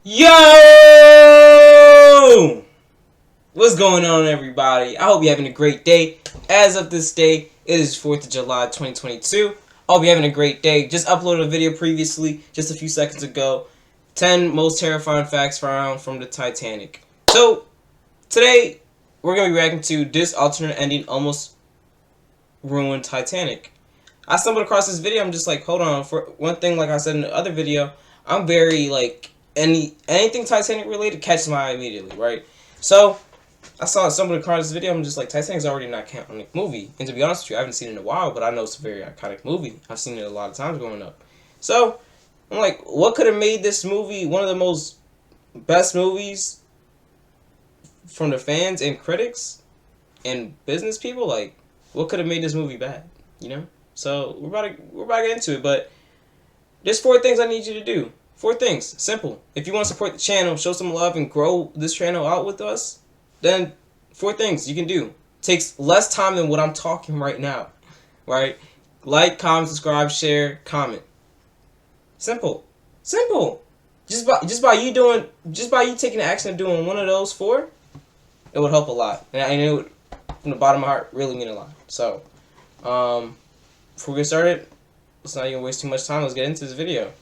Yo! What's going on, everybody? I hope you're having a great day. As of this day, it is 4th of July, 2022. I hope you're having a great day. Just uploaded a video previously, just a few seconds ago. 10 most terrifying facts found from the Titanic. So, today, we're going to be reacting to this alternate ending almost ruined Titanic. I stumbled across this video, I'm just like, hold on. For one thing, like I said in the other video, I'm very, like, anything Titanic related catches my eye immediately, right? So, I stumbled across this video, I'm just like, Titanic's already not a iconic movie. And to be honest with you, I haven't seen it in a while, but I know it's a very iconic movie. I've seen it a lot of times growing up. So, I'm like, what could have made this movie one of the most best movies from the fans and critics and business people? Like, what could have made this movie bad, you know? So, we're about to get into it, but there's 4 things I need you to do. 4 things. Simple. If you want to support the channel, show some love, and grow this channel out with us, then 4 things you can do. Takes less time than what I'm talking right now. Right? Like, comment, subscribe, share, comment. Simple. Simple. Just by you taking the action of doing one of those 4, it would help a lot. And I know from the bottom of my heart really mean a lot. So, before we get started, let's not even waste too much time. Let's get into this video.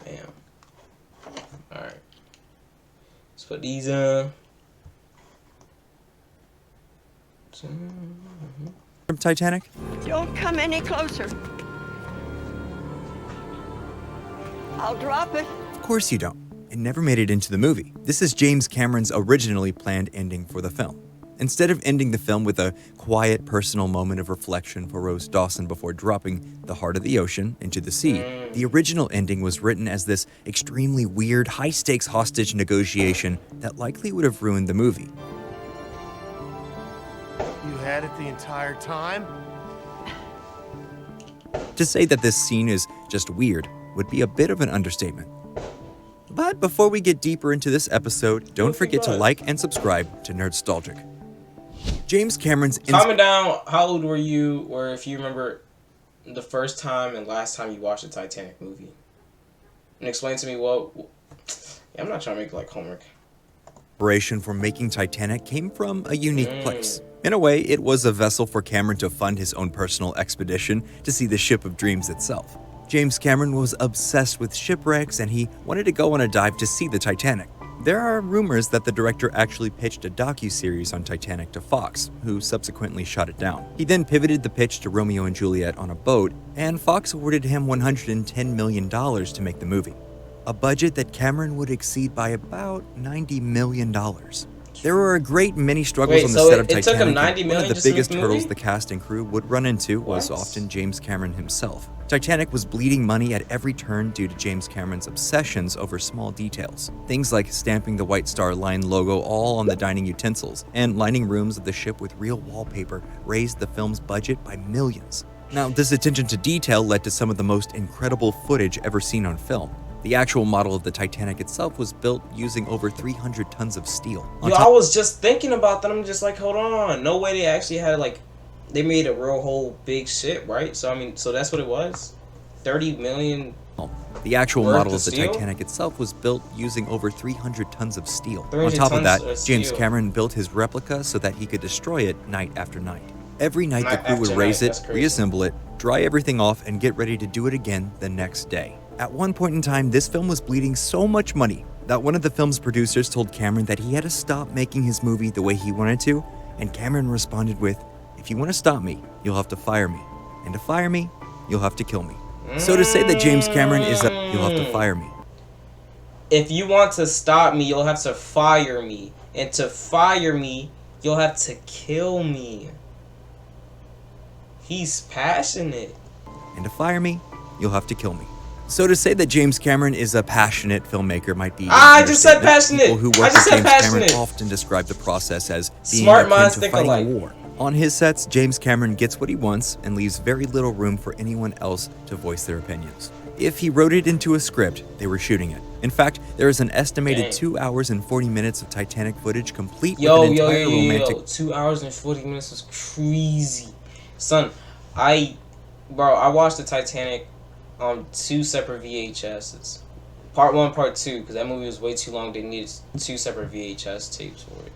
Bam. Alright. Let's put these on. From Titanic? Don't come any closer. I'll drop it. Of course you don't. It never made it into the movie. This is James Cameron's originally planned ending for the film. Instead of ending the film with a quiet, personal moment of reflection for Rose Dawson before dropping the heart of the ocean into the sea, the original ending was written as this extremely weird, high-stakes hostage negotiation that likely would have ruined the movie. You had it the entire time? To say that this scene is just weird would be a bit of an understatement. But before we get deeper into this episode, don't forget to like and subscribe to Nerdstalgic. James Cameron's... Comment down how old were you, or if you remember the first time and last time you watched a Titanic movie. And explain to me what... Yeah, I'm not trying to make like homework. Inspiration for making Titanic came from a unique place. In a way, it was a vessel for Cameron to fund his own personal expedition to see the ship of dreams itself. James Cameron was obsessed with shipwrecks and he wanted to go on a dive to see the Titanic. There are rumors that the director actually pitched a docuseries on Titanic to Fox, who subsequently shot it down. He then pivoted the pitch to Romeo and Juliet on a boat, and Fox awarded him $110 million to make the movie, a budget that Cameron would exceed by about $90 million. There were a great many struggles on the set of Titanic. Took him $90 million one of the just to biggest make the hurdles movie? the cast and crew would run into was often James Cameron himself. Titanic was bleeding money at every turn due to James Cameron's obsessions over small details. Things like stamping the White Star Line logo all on the dining utensils, and lining rooms of the ship with real wallpaper raised the film's budget by millions. Now, this attention to detail led to some of the most incredible footage ever seen on film. The actual model of the Titanic itself was built using over 300 tons of steel. Yo, I was just thinking about that. I'm just like, hold on. No way they actually had, like, they made a real whole big ship, right? So, I mean, so that's what it was? 30 million. The actual model of the steel? Titanic itself was built using over 300 tons of steel. 300 On top of that, tons of James steel. Cameron built his replica so that he could destroy it night after night. Every night the Night crew would after raise night, it, that's crazy. reassemble it, dry everything off, and get ready to do it again the next day. At one point in time, this film was bleeding so much money that one of the film's producers told Cameron that he had to stop making his movie the way he wanted to, and Cameron responded with, "If you want to stop me, you'll have to fire me. And to fire me, you'll have to kill me." So to say that James Cameron is you'll have to fire me. If you want to stop me, you'll have to fire me. And to fire me, you'll have to kill me. He's passionate. And to fire me, you'll have to kill me. So to say that James Cameron is a passionate filmmaker might be... I just said passionate. People who I work just with said James Cameron passionate. often describe the process as being Smart akin minds to think fighting a alike. war. On his sets, James Cameron gets what he wants and leaves very little room for anyone else to voice their opinions. If he wrote it into a script, they were shooting it. In fact, there is an estimated Dang. 2 hours and 40 minutes of Titanic footage complete with an entire romantic... 2 hours and 40 minutes was crazy. Son, I Bro, I watched the Titanic on 2 separate VHSs. Part 1, Part 2, because that movie was way too long. They needed 2 separate VHS tapes for it.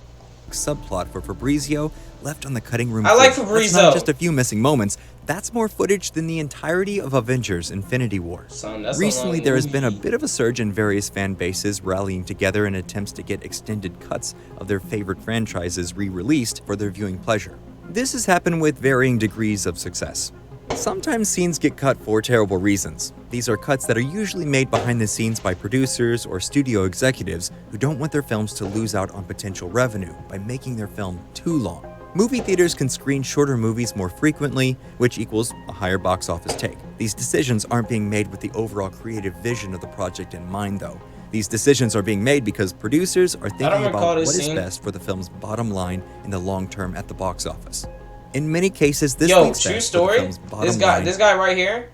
Subplot for Fabrizio left on the cutting room I floor. like That's Fabrizio. not just a few missing moments. That's more footage than the entirety of Avengers: Infinity War. Son, that's a Recently, long there has been a movie. bit of a surge in various fan bases rallying together in attempts to get extended cuts of their favorite franchises re-released for their viewing pleasure. This has happened with varying degrees of success. Sometimes scenes get cut for terrible reasons. These are cuts that are usually made behind the scenes by producers or studio executives who don't want their films to lose out on potential revenue by making their film too long. Movie theaters can screen shorter movies more frequently, which equals a higher box office take. These decisions aren't being made with the overall creative vision of the project in mind, though. These decisions are being made because producers are thinking recall about what this is scene. best for the film's bottom line in the long term at the box office. In many cases, this Yo, leads true best for the story. film's bottom line This guy right here,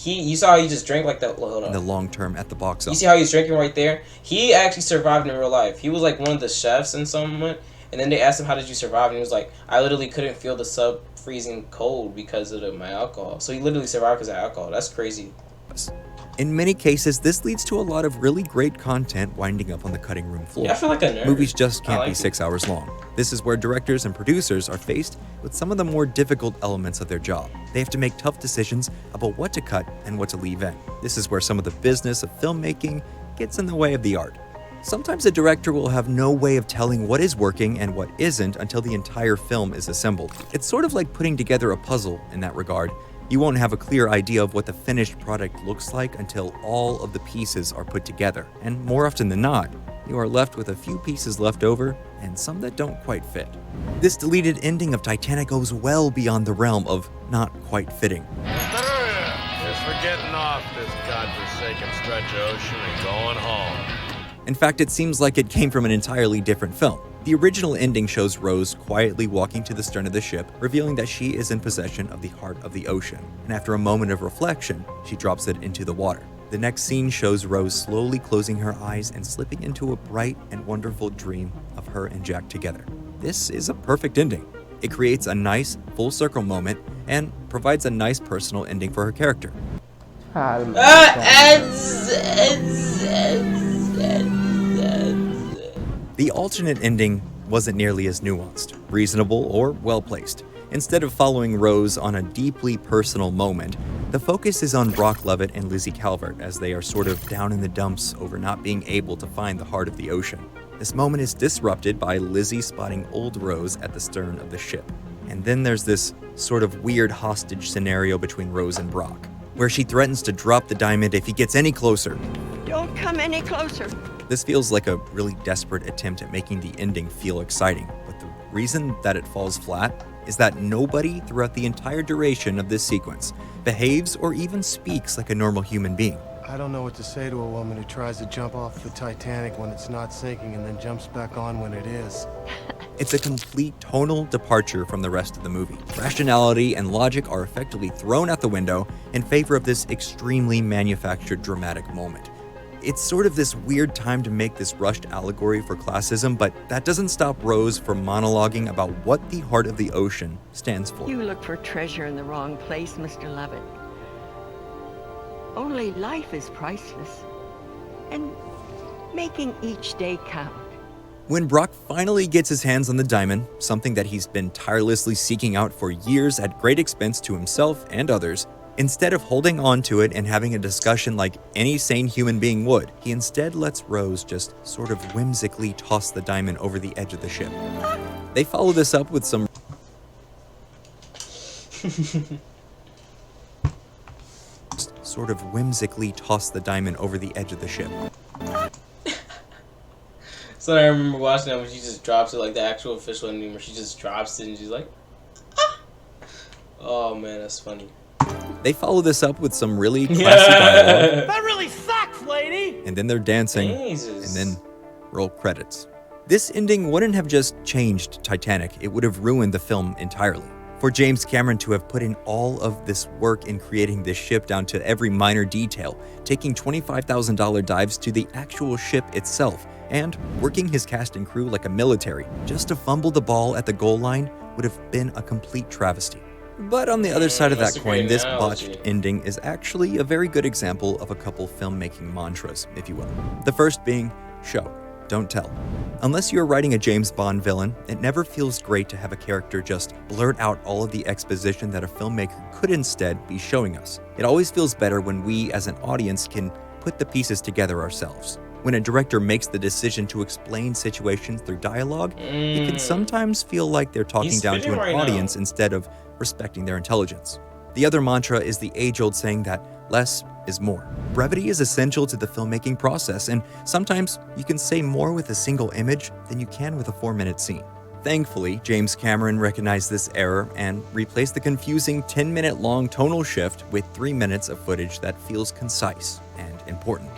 you saw how he just drank like that. Hold in the on. long term at the box You office. see how he's drinking right there? He actually survived in real life. He was like one of the chefs in someone, and then they asked him, "How did you survive?" And he was like, "I literally couldn't feel the sub freezing cold because of my alcohol." So he literally survived because of alcohol. That's crazy. In many cases, this leads to a lot of really great content winding up on the cutting room floor. Yeah, I feel like a nerd. Movies just can't I like be it. 6 hours long. This is where directors and producers are faced with some of the more difficult elements of their job. They have to make tough decisions about what to cut and what to leave in. This is where some of the business of filmmaking gets in the way of the art. Sometimes a director will have no way of telling what is working and what isn't until the entire film is assembled. It's sort of like putting together a puzzle in that regard. You won't have a clear idea of what the finished product looks like until all of the pieces are put together. And more often than not, you are left with a few pieces left over and some that don't quite fit. This deleted ending of Titanic goes well beyond the realm of not quite fitting. Just for getting off this godforsaken stretch of ocean and going home. In fact, it seems like it came from an entirely different film. The original ending shows Rose quietly walking to the stern of the ship, revealing that she is in possession of the heart of the ocean. And after a moment of reflection, she drops it into the water. The next scene shows Rose slowly closing her eyes and slipping into a bright and wonderful dream of her and Jack together. This is a perfect ending. It creates a nice, full circle moment and provides a nice personal ending for her character. The alternate ending wasn't nearly as nuanced, reasonable, or well-placed. Instead of following Rose on a deeply personal moment, the focus is on Brock Lovett and Lizzie Calvert as they are sort of down in the dumps over not being able to find the heart of the ocean. This moment is disrupted by Lizzie spotting old Rose at the stern of the ship. And then there's this sort of weird hostage scenario between Rose and Brock, where she threatens to drop the diamond if he gets any closer. Don't come any closer. This feels like a really desperate attempt at making the ending feel exciting, but the reason that it falls flat is that nobody throughout the entire duration of this sequence behaves or even speaks like a normal human being. I don't know what to say to a woman who tries to jump off the Titanic when it's not sinking and then jumps back on when it is. It's a complete tonal departure from the rest of the movie. Rationality and logic are effectively thrown out the window in favor of this extremely manufactured dramatic moment. It's sort of this weird time to make this rushed allegory for classism, but that doesn't stop Rose from monologuing about what the heart of the ocean stands for. You look for treasure in the wrong place, Mr. Lovett. Only life is priceless, and making each day count. When Brock finally gets his hands on the diamond, something that he's been tirelessly seeking out for years at great expense to himself and others, instead of holding on to it and having a discussion like any sane human being would, he instead lets Rose just sort of whimsically toss the diamond over the edge of the ship. They follow this up with some sort of whimsically toss the diamond over the edge of the ship. So I remember watching that when she just drops it, like the actual official ending where she just drops it and she's like, ah! Oh man, that's funny. They follow this up with some really classy dialogue, That really sucks, lady! and then they're dancing, Jesus. and then roll credits. This ending wouldn't have just changed Titanic, it would have ruined the film entirely. For James Cameron to have put in all of this work in creating this ship down to every minor detail, taking $25,000 dives to the actual ship itself, and working his cast and crew like a military, just to fumble the ball at the goal line would have been a complete travesty. But on the other side of that That's a great coin, this analogy. botched ending is actually a very good example of a couple filmmaking mantras, if you will. The first being, show, don't tell. Unless you're writing a James Bond villain, it never feels great to have a character just blurt out all of the exposition that a filmmaker could instead be showing us. It always feels better when we, as an audience, can put the pieces together ourselves. When a director makes the decision to explain situations through dialogue, it can sometimes feel like they're talking He's down to spitting an right now. audience instead of respecting their intelligence. The other mantra is the age-old saying that less is more. Brevity is essential to the filmmaking process, and sometimes you can say more with a single image than you can with a 4-minute scene. Thankfully, James Cameron recognized this error and replaced the confusing 10-minute long tonal shift with 3 minutes of footage that feels concise and important.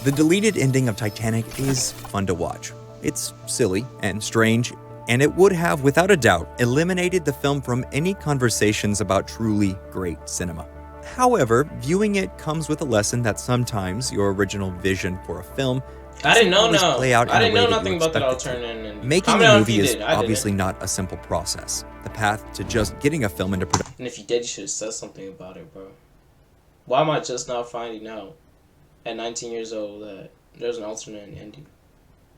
The deleted ending of Titanic is fun to watch. It's silly and strange, and it would have, without a doubt, eliminated the film from any conversations about truly great cinema. However, viewing it comes with a lesson that sometimes your original vision for a film I didn't know always play out I in a didn't way know that nothing you about that expect it to. alternate ending. Making Comment a down if movie you is did. I obviously didn't. not a simple process. The path to just getting a film into And if you did, you should have said something about it, bro. Why am I just now finding out at 19 years old that there's an alternate ending?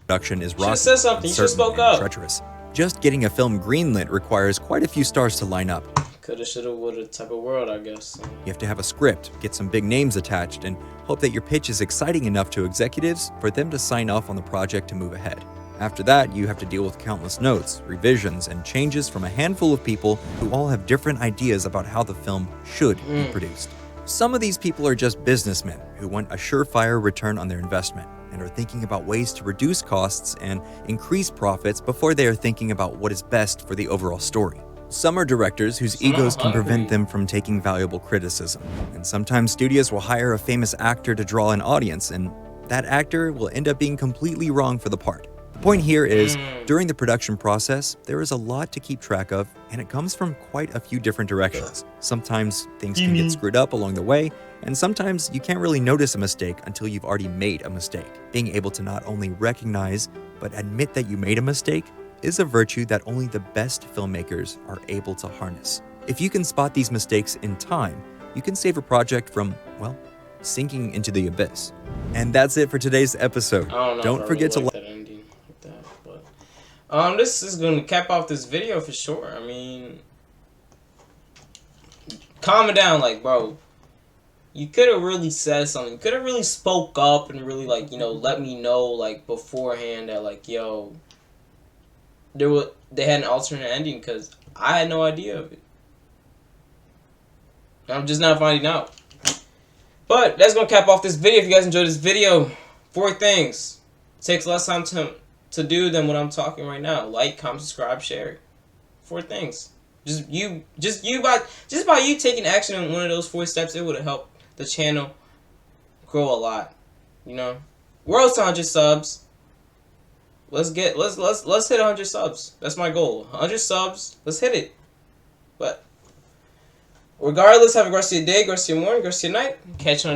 production is You should've rocky, said something. You should've uncertain, spoke and up. treacherous. Just getting a film greenlit requires quite a few stars to line up. Coulda, shoulda, woulda type of world, I guess. You have to have a script, get some big names attached, and hope that your pitch is exciting enough to executives for them to sign off on the project to move ahead. After that, you have to deal with countless notes, revisions, and changes from a handful of people who all have different ideas about how the film should be produced. Some of these people are just businessmen who want a surefire return on their investment and are thinking about ways to reduce costs and increase profits before they are thinking about what is best for the overall story. Some are directors whose Some are egos can prevent hungry. them from taking valuable criticism, and sometimes studios will hire a famous actor to draw an audience, and that actor will end up being completely wrong for the part. The point here is, during the production process, there is a lot to keep track of, and it comes from quite a few different directions. Sometimes things can get screwed up along the way, and sometimes you can't really notice a mistake until you've already made a mistake. Being able to not only recognize, but admit that you made a mistake is a virtue that only the best filmmakers are able to harness. If you can spot these mistakes in time, you can save a project from, well, sinking into the abyss. And that's it for today's episode. I don't know. Don't if I forget really to like that ending like that, but this is gonna cap off this video for sure. I mean, calm it down, like, bro. You could have really said something. You could have really spoke up and really, like, you know, let me know, like, beforehand that, like, yo, they had an alternate ending, because I had no idea of it. I'm just not finding out. But that's gonna cap off this video. If you guys enjoyed this video, 4 things. It takes less time to do than what I'm talking right now. Like, comment, subscribe, share. 4 things. Just by you taking action on one of those 4 steps, it would have helped the channel grow a lot. You know, we're almost to 100 subs. Let's hit 100 subs. That's my goal. 100 subs. Let's hit it. But regardless, have a great day, great morning, great night. Catch you on the next.